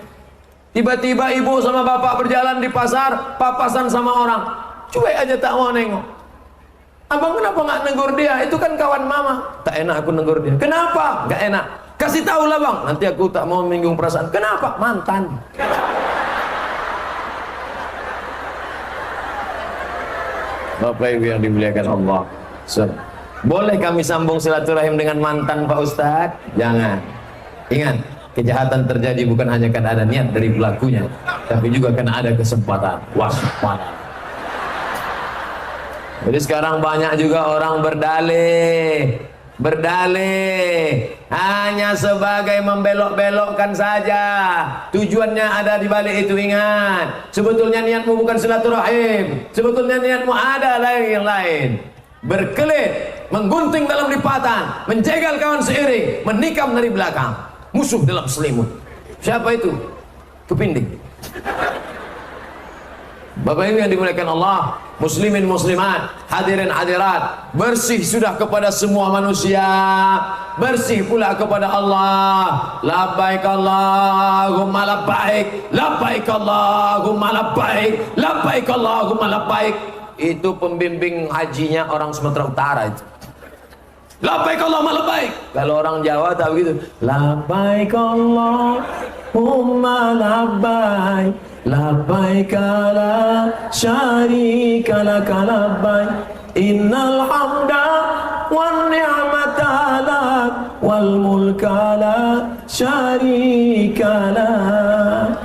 Tiba-tiba ibu sama bapak berjalan di pasar, papasan sama orang. Cuek aja tak mau nengok. Abang kenapa nggak negur dia? Itu kan kawan mama. Tak enak aku negur dia. Kenapa? Nggak enak. Kasih tahu lah bang. Nanti aku tak mau menyinggung perasaan. Kenapa? Mantan. Bapak Ibu yang dimuliakan Allah. Boleh kami sambung silaturahim dengan mantan Pak Ustadz? Jangan. Ingat, kejahatan terjadi bukan hanya karena ada niat dari pelakunya, tapi juga karena ada kesempatan. Waspada. Jadi sekarang banyak juga orang berdalih hanya sebagai membelok-belokkan saja. Tujuannya ada di balik itu. Ingat, sebetulnya niatmu bukan silaturahim, sebetulnya niatmu ada yang lain. Berkelit, menggunting dalam lipatan, menjegal kawan seiring, menikam dari belakang, musuh dalam selimut. Siapa itu? Kepinding. Bapak Ibu yang dimuliakan Allah, muslimin muslimat, hadirin hadirat, bersih sudah kepada semua manusia, bersih pula kepada Allah. Labbaik Allahumma labbaik, labbaik Allahumma labbaik, labbaik Allahumma labbaik. Itu pembimbing hajinya orang Sumatera Utara itu. Labbaik Allahumma labbaik. Kalau orang Jawa tahu gitu. Labbaik Allahumma labbaik, labbaik la syarika laka labbaik, innal hamda wan ni'mata lak wal mulka la syarika lak.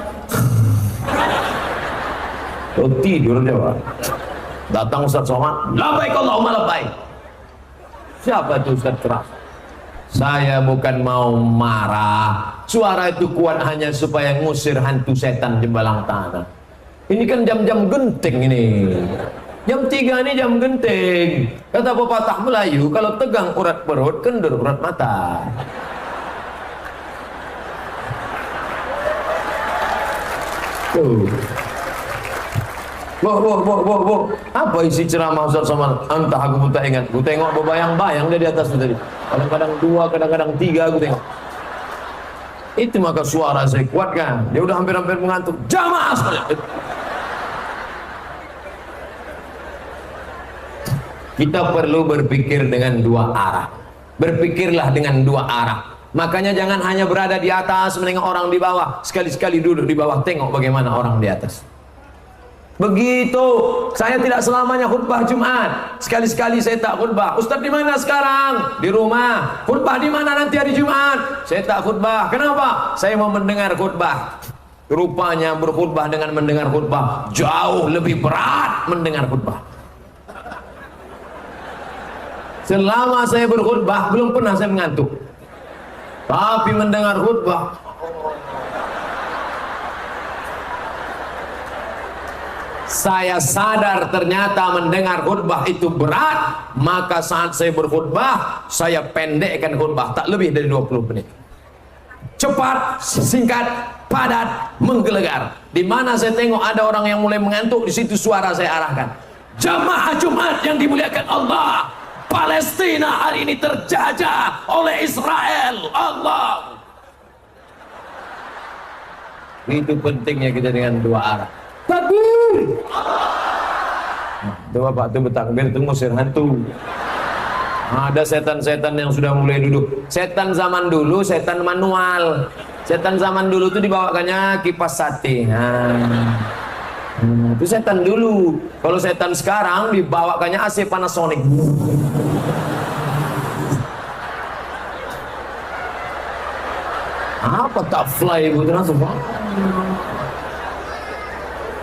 Oh, tidur Jawa. Datang Ustaz Somad, labbaik Allahumma labbaik. Siapa itu Ustaz keras? Saya bukan mau marah. Suara itu kuat hanya supaya ngusir hantu setan jembalang tanah. Ini kan jam-jam genting ini. Jam 3 ini jam genting. Kata pepatah Melayu, kalau tegang urat perut, kendur urat mata. Tuh. Boh. Apa isi ceramah Ustaz Somad? Entah, aku tak ingat. Aku tengok berbayang-bayang dia di atas tadi. Kadang-kadang 2, kadang-kadang 3 aku tengok. Itu maka suara saya kuatkan. Dia udah hampir-hampir mengantuk. Jamaah sekalian. Kita perlu berpikir dengan 2 arah. Berpikirlah dengan 2 arah. Makanya jangan hanya berada di atas menengok orang di bawah. Sekali-sekali duduk di bawah, tengok bagaimana orang di atas. Begitu, saya tidak selamanya khutbah Jumat. Sekali-sekali saya tak khutbah. Ustaz di mana sekarang? Di rumah. Khutbah di mana nanti hari Jumat? Saya tak khutbah. Kenapa? Saya mau mendengar khutbah. Rupanya berkhutbah dengan mendengar khutbah jauh lebih berat mendengar khutbah. Selama saya berkhutbah belum pernah saya mengantuk. Tapi mendengar khutbah, saya sadar ternyata mendengar khutbah itu berat. Maka saat saya berkhutbah, saya pendekkan khutbah tak lebih dari 20 menit. Cepat, singkat, padat, menggelegar. Di mana saya tengok ada orang yang mulai mengantuk, di situ suara saya arahkan. Jamaah Jumat yang dimuliakan Allah, Palestina hari ini terjajah oleh Israel. Allah. Itu pentingnya kita dengan 2 arah. Takbir. Tuh Bapak tuh bertakbir tuh ngusir hantu. Ada setan-setan yang sudah mulai duduk. Setan zaman dulu setan manual. Setan zaman dulu tuh dibawakannya kipas sate. Itu setan dulu. Kalau setan sekarang dibawakannya AC Panasonic. Apa tak fly itu langsung.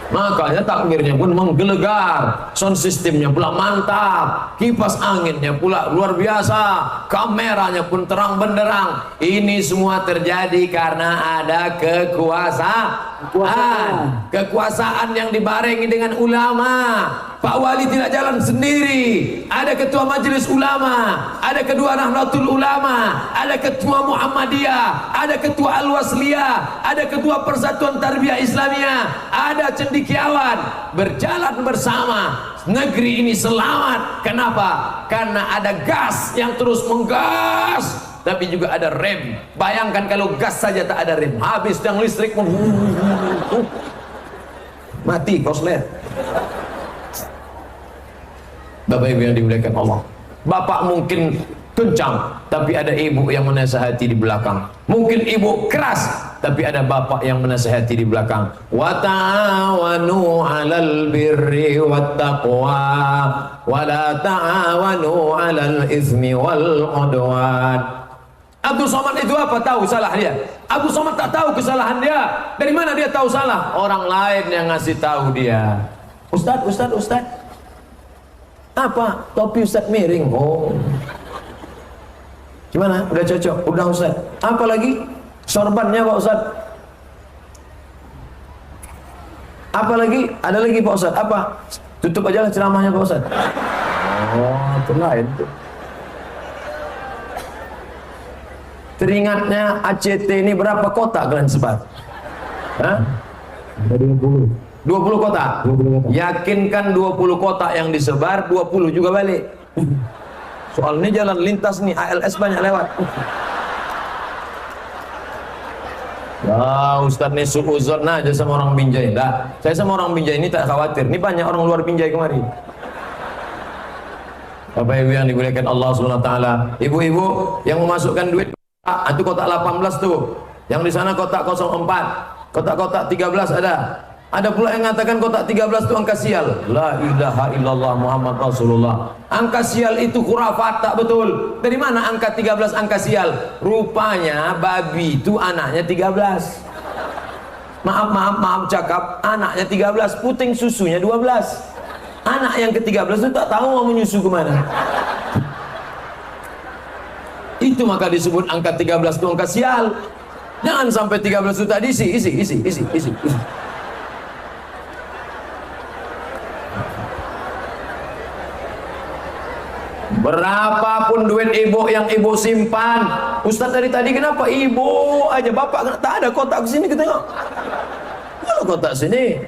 Makanya takbirnya pun menggelegar, sound systemnya pula mantap, kipas anginnya pula luar biasa, kameranya pun terang benderang. Ini semua terjadi karena ada kekuasaan. Kekuasaan yang dibarengi dengan ulama. Pak Wali tidak jalan sendiri, ada ketua majelis ulama, ada kedua Nahdlatul Ulama, ada ketua Muhammadiyah, ada ketua Al-Wasliyah, ada ketua Persatuan Tarbiyah Islamiyah, ada cendekiawan, berjalan bersama. Negeri ini selamat. Kenapa? Karena ada gas yang terus menggas, tapi juga ada rem. Bayangkan kalau gas saja tak ada rem, habis yang listrik mati koslet. Bapak Ibu yang dimuliakan Allah, bapak mungkin kencang, tapi ada ibu yang menasihati di belakang. Mungkin ibu keras, tapi ada bapak yang menasihati di belakang. Wa ta'awanu 'alal birri wat taqwa wa la ta'awanu 'alal itsmi wal 'udwan. Abdul Somad itu apa? Tahu salah dia. Abdul Somad tak tahu kesalahan dia. Dari mana dia tahu salah? Orang lain yang ngasih tahu dia. Ustaz. Apa? Topi Ustaz miring. Oh. Gimana? Udah cocok? Udah Ustaz. Apa lagi? Sorbannya Pak Ustaz. Apa lagi? Ada lagi Pak Ustaz. Apa? Tutup aja lah ceramahnya Pak Ustaz. Oh, itu lain tuh. Teringatnya ACT ini berapa kotak kalian sebar? Hah? 20 kotak. Yakinkan 20 kotak yang disebar, 20 juga balik. Soal ini jalan lintas nih, ALS banyak lewat. Ya Ustaz nih suuzon aja sama orang Binjai. Enggak, saya sama orang Binjai ini tak khawatir. Ini banyak orang luar Binjai kemari. Bapak Ibu yang dimuliakan Allah Subhanahu wa taala, ibu-ibu yang memasukkan duit itu kotak 18 tuh. Yang di sana kotak 04, kotak-kotak 13 ada. Ada pula yang mengatakan kotak 13 itu angka sial. La ilaha illallah Muhammad Rasulullah. Angka sial itu khurafat, tak betul. Dari mana angka 13 angka sial? Rupanya babi itu anaknya 13. Maaf cakap, anaknya 13, puting susunya 12. Anak yang ke-13 itu tak tahu mau menyusu kemana. Itu maka disebut angka 13 itu angka sial. Jangan sampai 13 itu tadi isi. Berapapun duit ibu yang ibu simpan, Ustaz dari tadi kenapa ibu aja, bapak tak ada kotak sini, kita tengok. Kalau kotak sini,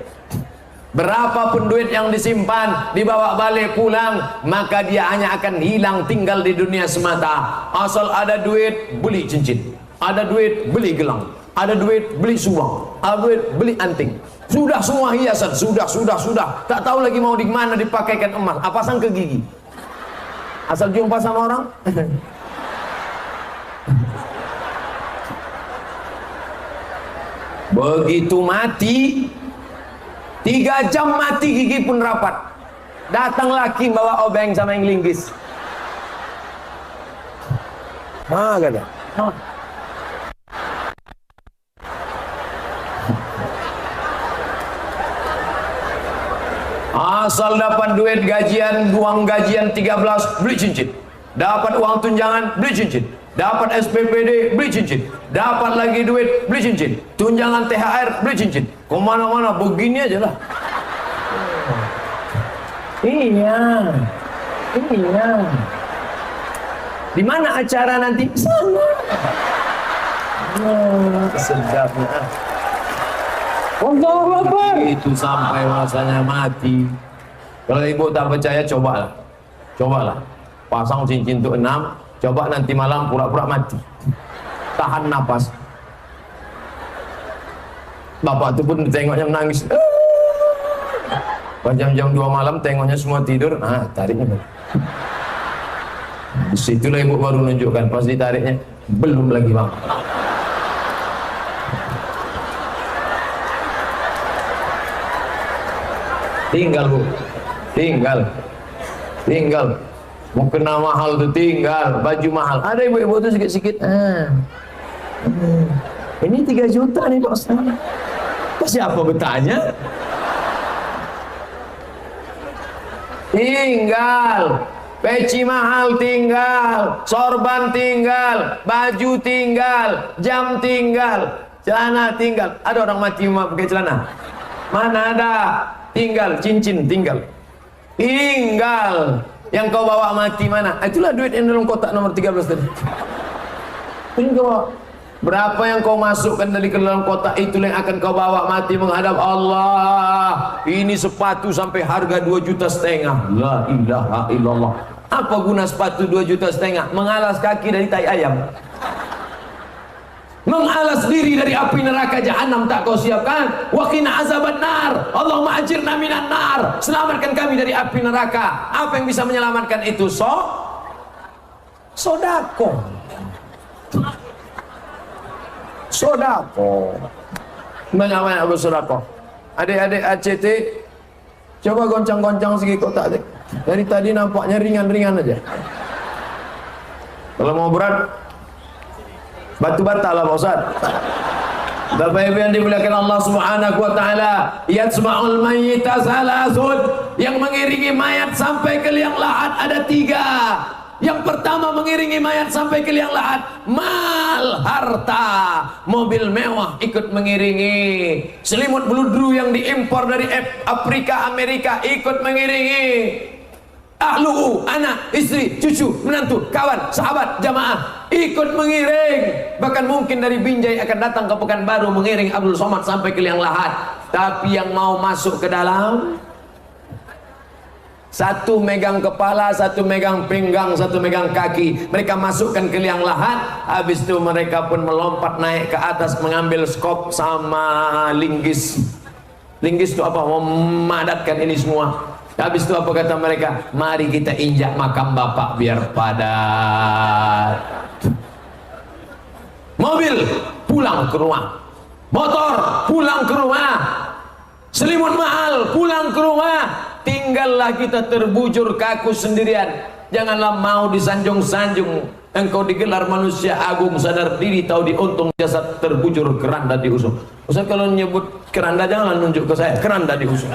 berapapun duit yang disimpan, dibawa balik pulang, maka dia hanya akan hilang, tinggal di dunia semata. Asal ada duit, beli cincin, ada duit, beli gelang, ada duit, beli suang, ada duit, beli anting. Sudah semua hiasan, sudah. Tak tahu lagi mau di mana dipakaikan emas, apa pasang ke gigi. Asal jumpa sama orang. Begitu mati, 3 jam mati gigi pun rapat. Datang laki bawa obeng sama yang linggis. Kata. Asal dapat duit gajian, uang gajian 13, beli cincin. Dapat uang tunjangan, beli cincin. Dapat SPPD, beli cincin. Dapat lagi duit, beli cincin. Tunjangan THR, beli cincin. Kemana-mana begini aja lah. Iya. Di mana acara nanti? Sana. Sedapnya. Allahu Akbar. Itu sampai masanya mati. Kalau ibu tak percaya, cobalah. Pasang cincin untuk 6, coba nanti malam pura-pura mati. Tahan napas. Bapak itu pun tengoknya menangis. Jam-jam 2 malam tengoknya semua tidur. Tariknya. Disitulah ibu baru menunjukkan, pas ditariknya belum lagi bang. Tinggal bu, tinggal. Mau kena mahal tuh tinggal, baju mahal. Ada ibu-ibu tuh sikit-sikit. Ini 3 juta nih Pak Ustaz. Siapa bertanya? Tinggal. Peci mahal tinggal, sorban tinggal, baju tinggal, jam tinggal. Celana tinggal. Ada orang mati pakai celana? Mana ada? Tinggal cincin, tinggal. Tinggal. Yang kau bawa mati mana? Itulah duit yang dalam kotak nomor 13 tadi. Tinggal. Berapa yang kau masukkan dari ke dalam kotak itu yang akan kau bawa mati menghadap Allah. Ini sepatu sampai harga 2,5 juta. La ilaha illallah. Apa guna sepatu 2,5 juta? Mengalas kaki dari tai ayam. Mengalas diri dari api neraka jahanam tak kau siapkan. Wa qina azaban nar. Allahumma ajirna minan nar. Selamatkan kami dari api neraka. Apa yang bisa menyelamatkan itu? Sodako. Sodako. Banyak-banyak bersodako. Adik-adik ACT, coba goncang-goncang segi kotak. Dari tadi nampaknya ringan-ringan aja. Kalau mau berat, batu bata lah Pak Ustaz. Bapak Ibu yang dimuliakan Allah Subhanahu wa taala, yatsma'ul mayyita salasun, yang mengiringi mayat sampai ke liang lahat ada 3. Yang pertama mengiringi mayat sampai ke liang lahat, mal, harta, mobil mewah ikut mengiringi, selimut bludru yang diimpor dari Afrika, Amerika ikut mengiringi, ahlu, anak, istri, cucu, menantu, kawan, sahabat, jamaah ikut mengiring. Bahkan mungkin dari Binjai akan datang ke Pekanbaru mengiring Abdul Somad sampai ke liang lahat. Tapi yang mau masuk ke dalam, satu megang kepala, satu megang pinggang, satu megang kaki. Mereka masukkan ke liang lahat. Habis itu mereka pun melompat naik ke atas mengambil skop sama linggis. Linggis itu apa? Memadatkan ini semua. Habis itu apa kata mereka? Mari kita injak makam bapak biar padat. Mobil pulang ke rumah, motor pulang ke rumah, selimut mahal pulang ke rumah. Tinggallah kita terbujur kaku sendirian. Janganlah mau disanjung-sanjung. Engkau digelar manusia agung, sadar diri, tahu diuntung, jasad terbujur, keranda diusung. Ustaz kalau nyebut keranda janganlah nunjuk ke saya, keranda diusung.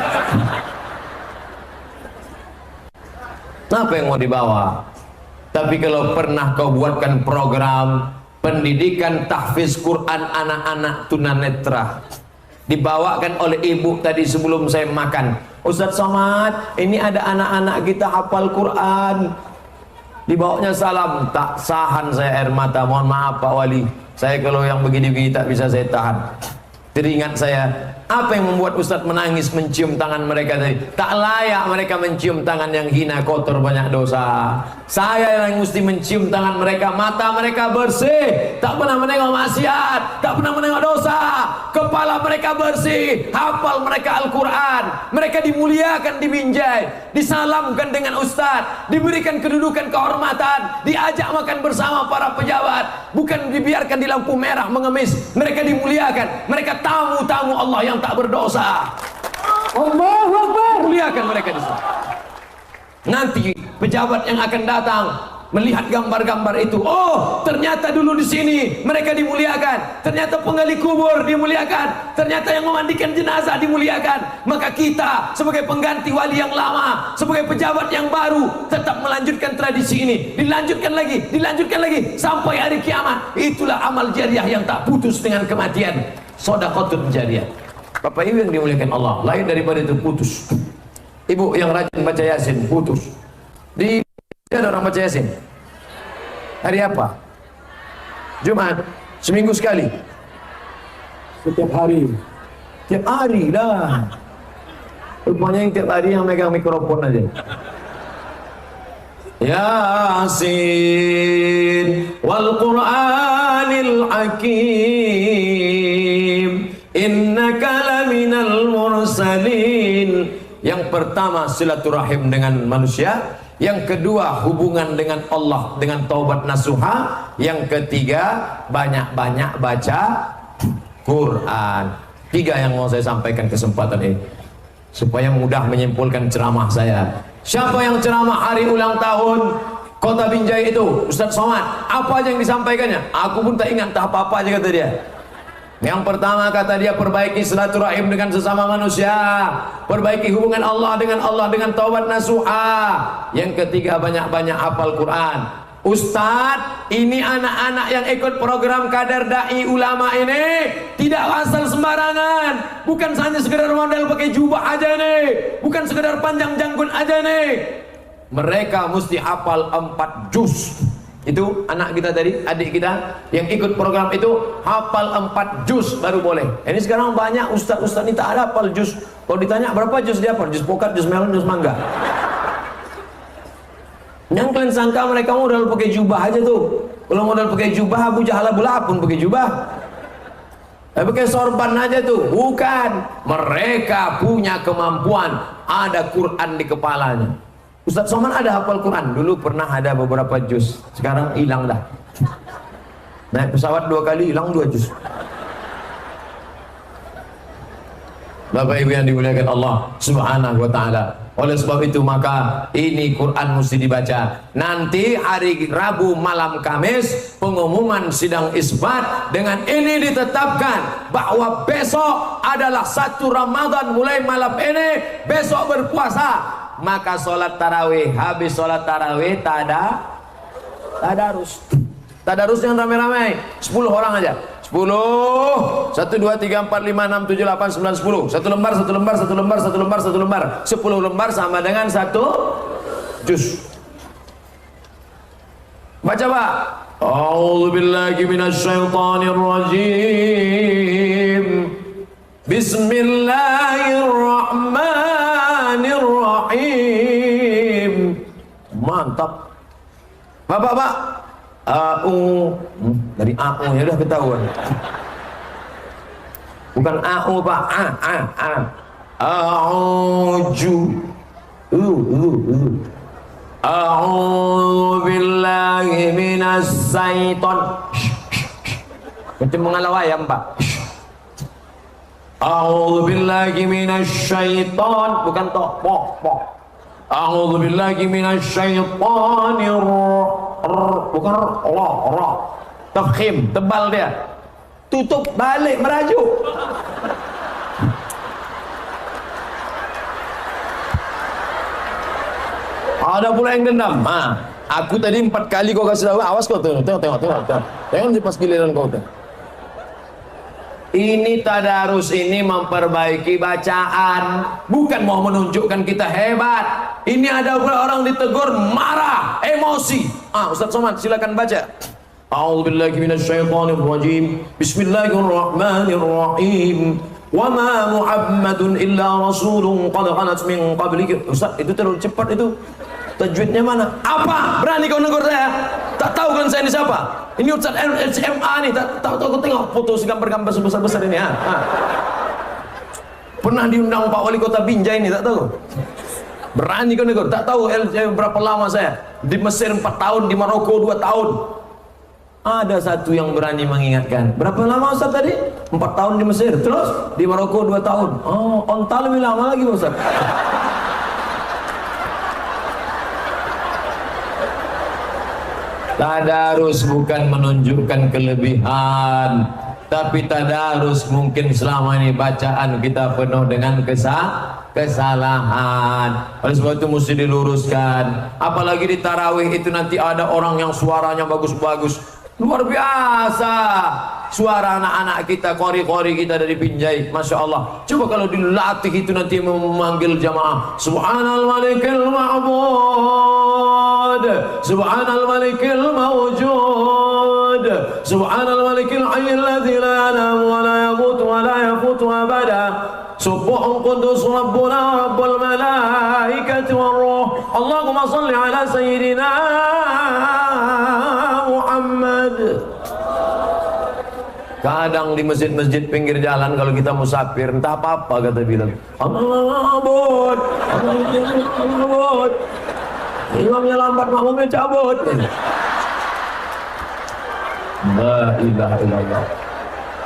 Apa yang mau dibawa? Tapi kalau pernah kau buatkan program pendidikan tahfiz Quran anak-anak tunanetra, dibawakan oleh ibu tadi sebelum saya makan, Ustaz Somad, ini ada anak-anak kita hafal Quran, dibawanya salam, tak sahan saya air mata. Mohon maaf Pak Wali, saya kalau yang begini-begini tak bisa saya tahan. Teringat saya, apa yang membuat Ustaz menangis mencium tangan mereka tadi? Tak layak mereka mencium tangan yang hina, kotor, banyak dosa. Saya yang mesti mencium tangan mereka. Mata mereka bersih, tak pernah menengok maksiat, tak pernah menengok dosa. Kepala mereka bersih, hafal mereka Al-Quran. Mereka dimuliakan di Binjai, disalamkan dengan Ustaz, diberikan kedudukan kehormatan, diajak makan bersama para pejabat, bukan dibiarkan di lampu merah mengemis. Mereka dimuliakan, mereka tamu-tamu Allah yang tak berdosa. Allahu Akbar. Muliakan mereka di sana. Nanti pejabat yang akan datang melihat gambar-gambar itu, oh ternyata dulu di sini mereka dimuliakan, ternyata penggali kubur dimuliakan, ternyata yang memandikan jenazah dimuliakan. Maka kita sebagai pengganti wali yang lama, sebagai pejabat yang baru, tetap melanjutkan tradisi ini, dilanjutkan lagi sampai hari kiamat. Itulah amal jariah yang tak putus dengan kematian, sedekahun jariah. Bapak Ibu yang dimuliakan Allah, lain daripada itu putus. Ibu yang rajin baca Yasin putus. Di ada orang baca Yasin hari apa? Jumat, seminggu sekali, setiap hari, tiap hari dah. Rupanya yang tiap hari yang megang mikrofon aja. Yasin wal Qur'anil Hakim innaka laminal mursalin. Yang pertama silaturahim dengan manusia, yang kedua hubungan dengan Allah dengan taubat nasuha, yang ketiga banyak-banyak baca Quran. 3 yang mau saya sampaikan kesempatan ini supaya mudah menyimpulkan ceramah saya. Siapa yang ceramah hari ulang tahun Kota Binjai itu? Ustaz Somad. Apa aja yang disampaikannya? Aku pun tak ingat, tak apa-apa aja kata dia. Yang pertama kata dia, perbaiki silaturahim dengan sesama manusia, perbaiki hubungan Allah dengan taubat nasuha. Yang ketiga banyak-banyak hafal Quran. Ustadz, ini anak-anak yang ikut program kader dai ulama ini tidak asal sembarangan, bukan hanya sekedar model pakai jubah aja nih, bukan sekedar panjang janggut aja nih. Mereka mesti hafal 4 juz. Itu anak kita tadi, adik kita yang ikut program itu hafal 4 juz baru boleh. Ini sekarang banyak ustadz-ustadz ini tak ada hafal juz. Kalau ditanya berapa juz dia hafal, juz pokat, juz melon, juz mangga. Yang kalian sangka mereka modal pakai jubah aja tuh. Kalau modal pakai jubah, Abu Jahal Abu Lahab pun pakai jubah. Pakai sorban aja tuh. Bukan. Mereka punya kemampuan. Ada Quran di kepalanya. Ustadz Somad ada hafal Quran. Dulu pernah ada beberapa juz. Sekarang hilang dah. Naik pesawat 2 kali hilang 2 juz. Bapak Ibu yang dimuliakan Allah Subhanahu wa taala. Oleh sebab itu maka ini Quran mesti dibaca. Nanti hari Rabu malam Kamis pengumuman sidang isbat, dengan ini ditetapkan bahwa besok adalah 1 Ramadan mulai malam ini, besok berpuasa. Maka sholat tarawih, habis sholat tarawih tadarus. Tadarus yang ramai-ramai, 10 orang aja. 10, 1, 2, 3, 4, 5, 6, 7, 8, 9, 10. 1 lembar, 1 lembar, 1 lembar, 1 lembar, 1 lembar. 10 lembar sama dengan 1 juz. Baca Pak. A'udzu billahi minasyaitonir rajim. Bismillahirrahmanirrahim. Mantap. Pak. Dari AU ya udah ketahuan. Bukan AU Pak, A'udzu A'udzu billahi minas syaiton. Macam mengalau ayam Pak. A'udzu billahi minas syaiton, bukan tok pok. A'udzu billahi minasyaitonir bukan Allah. Tafkhim, tebal dia. Tutup balik merajuk. Ada pula yang dendam. Aku tadi 4 kali kau kasih tahu, awas kau tengok. Tengok di pas giliran kau tengok. Ini tadarus ini memperbaiki bacaan, bukan mau menunjukkan kita hebat. Ini ada orang ditegur marah, emosi. Ustadz Somad silakan baca. A'udzubillahi minasyaitonirrajim. Bismillahirrahmanirrahim. Wa ma Muhammadun illa rasulun qad khalat min qablihi. Ustaz, itu terlalu cepat itu. Tajwidnya mana? Apa? Berani kau negur saya? Tak tahu kan saya ini siapa? Ini Ustaz SMA nih, tak tahu kau tengok foto gambar-gambar sebesar-besar ini. Pernah diundang Pak Wali Kota Binjai ini, tak tahu. Berani kau negur, tak tahu berapa lama saya. Di Mesir 4 tahun, di Maroko 2 tahun. Ada satu yang berani mengingatkan. Berapa lama Ustaz tadi? 4 tahun di Mesir, terus di Maroko 2 tahun. Onta lebih lama lagi Ustaz. Tadarus bukan menunjukkan kelebihan, tapi tadarus mungkin selama ini bacaan kita penuh dengan kesalahan. Oleh sebab itu mesti diluruskan. Apalagi di tarawih itu nanti ada orang yang suaranya bagus-bagus, luar biasa suara anak-anak kita, qori-qori kita dari Binjai, Masya Allah. Coba kalau dilatih itu nanti memanggil jamaah, Subhanal Malikil Ma'bud, Subhanal Malikil Mawjud, Subhanal Malikil Hayyil Ladzi la yanamu wa la yamutu wa la yafutu abada, Subbuhun Qudus Rabbuna Rabbul Malaikati war Ruh. Allahumma salli ala Sayyidina Muhammad. Kadang di masjid-masjid pinggir jalan kalau kita musafir, entah apa-apa kata Bilal, Abud, imamnya lambat, makmumnya cabut. La ilaha illallah.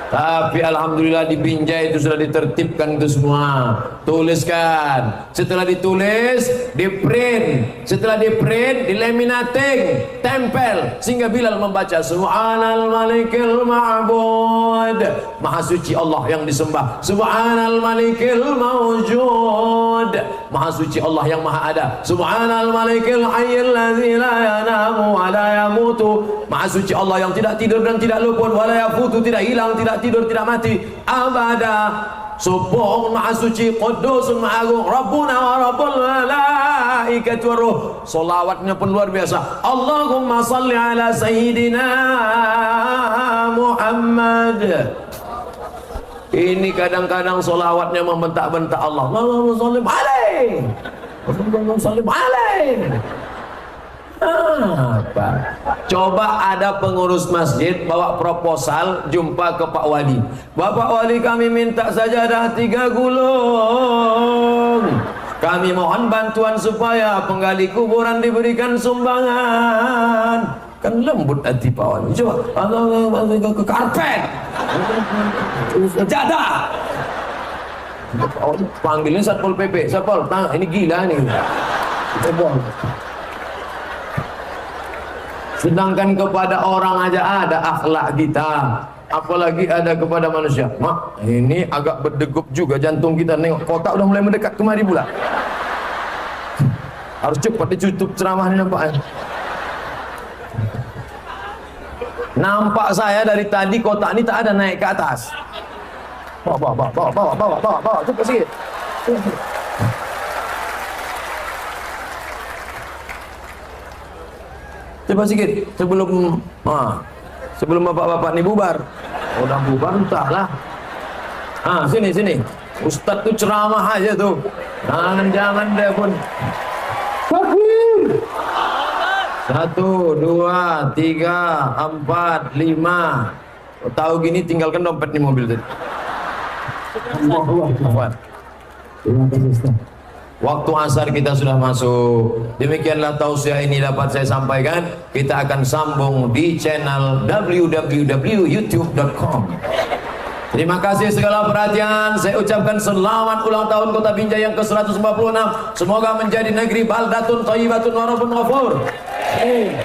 Tapi alhamdulillah di Binjai itu sudah ditertibkan itu semua. Tuliskan. Setelah ditulis, di print. Setelah di print, di laminating, tempel sehingga Bilal membaca Subhanal Malikil Ma'bud, Maha suci Allah yang disembah. Subhanal Malikil Mawjud, Maha suci Allah yang maha ada. Subhanal malikil hayyil ladzi la yanamu wa la yamutu. Maha suci Allah yang tidak tidur dan tidak luput, wa la yafutu, tidak hilang, tidak tidur, tidak mati abada. Subhan maha suci, Qudusun maha agung, Rabbuna wa Rabbul malaikati waruh. Solawatnya pun luar biasa. Allahumma salli ala sayyidina Muhammad. Ini kadang-kadang solawatnya membentak-bentak Allah. Allahumma salli alaih, Allahumma salli alaih. Apa? Coba ada pengurus masjid bawa proposal jumpa ke Pak Wali. Bapak Wali, kami minta sajadah 3 gulung. Kami mohon bantuan supaya penggali kuburan diberikan sumbangan. Kan lembut hati Pak Wali. Coba ke karpet, jadah. Panggilnya Satpol PP. Satpol, ini gila nih. Coba. Sedangkan kepada orang aja ada akhlak kita, apalagi ada kepada manusia. Mak, ini agak berdegup juga jantung kita. Nengok kotak udah mulai mendekat kemari pula. Harus cepat ditutup ceramah ini, nampak. Nampak saya dari tadi kotak ini tak ada naik ke atas. Bawa, cepat sikit. Coba sikit sebelum bapak-bapak ini bubar. Udah bubar entahlah. Sini. Ustadz tuh ceramah aja tuh. Jangan deh pun. Takbir. 1, 2, 3, 4, 5. Tahu gini tinggalkan dompet di mobil tadi. Terima kasih Ustaz. Waktu asar kita sudah masuk. Demikianlah tausiah ini dapat saya sampaikan. Kita akan sambung di channel www.youtube.com. Terima kasih segala perhatian. Saya ucapkan selamat ulang tahun Kota Binjai yang ke-146. Semoga menjadi negeri baldatun thayyibatun wa rabbun ghafur.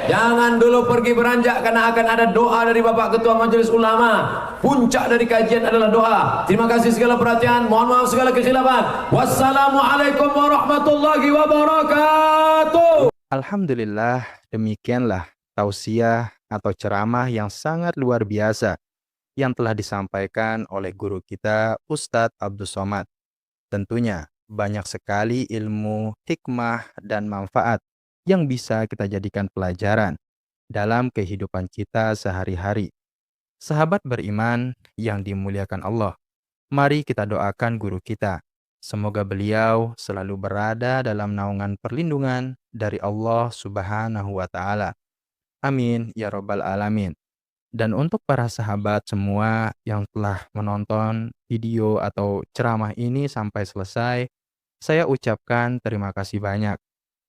Jangan dulu pergi beranjak karena akan ada doa dari Bapak Ketua Majelis Ulama. Puncak dari kajian adalah doa. Terima kasih segala perhatian. Mohon maaf segala kekhilafan. Wassalamualaikum warahmatullahi wabarakatuh. Alhamdulillah, demikianlah tausiah atau ceramah yang sangat luar biasa yang telah disampaikan oleh guru kita Ustadz Abdus Somad. Tentunya banyak sekali ilmu, hikmah, dan manfaat yang bisa kita jadikan pelajaran dalam kehidupan kita sehari-hari. Sahabat beriman yang dimuliakan Allah, mari kita doakan guru kita. Semoga beliau selalu berada dalam naungan perlindungan dari Allah Subhanahu wa Ta'ala. Amin ya Rabbal Alamin. Dan untuk para sahabat semua yang telah menonton video atau ceramah ini sampai selesai, saya ucapkan terima kasih banyak.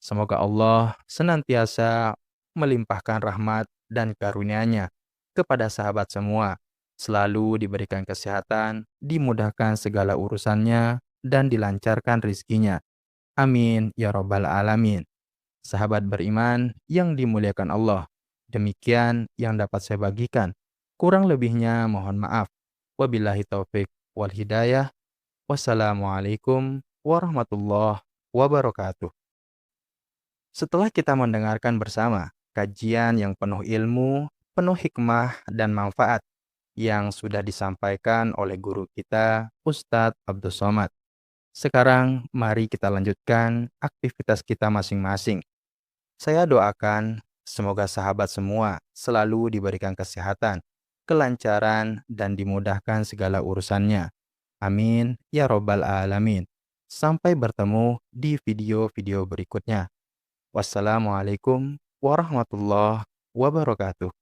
Semoga Allah senantiasa melimpahkan rahmat dan karunia-Nya kepada sahabat semua, selalu diberikan kesehatan, dimudahkan segala urusannya, dan dilancarkan rizkinya. Amin ya Rabbal Alamin. Sahabat beriman yang dimuliakan Allah, demikian yang dapat saya bagikan. Kurang lebihnya mohon maaf. Wabillahi taufik wal hidayah. Wassalamualaikum warahmatullahi wabarakatuh. Setelah kita mendengarkan bersama kajian yang penuh ilmu, penuh hikmah dan manfaat yang sudah disampaikan oleh guru kita Ustadz Abdus Somad. Sekarang mari kita lanjutkan aktivitas kita masing-masing. Saya doakan semoga sahabat semua selalu diberikan kesehatan, kelancaran, dan dimudahkan segala urusannya. Amin ya Rabbal Alamin. Sampai bertemu di video-video berikutnya. Wassalamualaikum warahmatullahi wabarakatuh.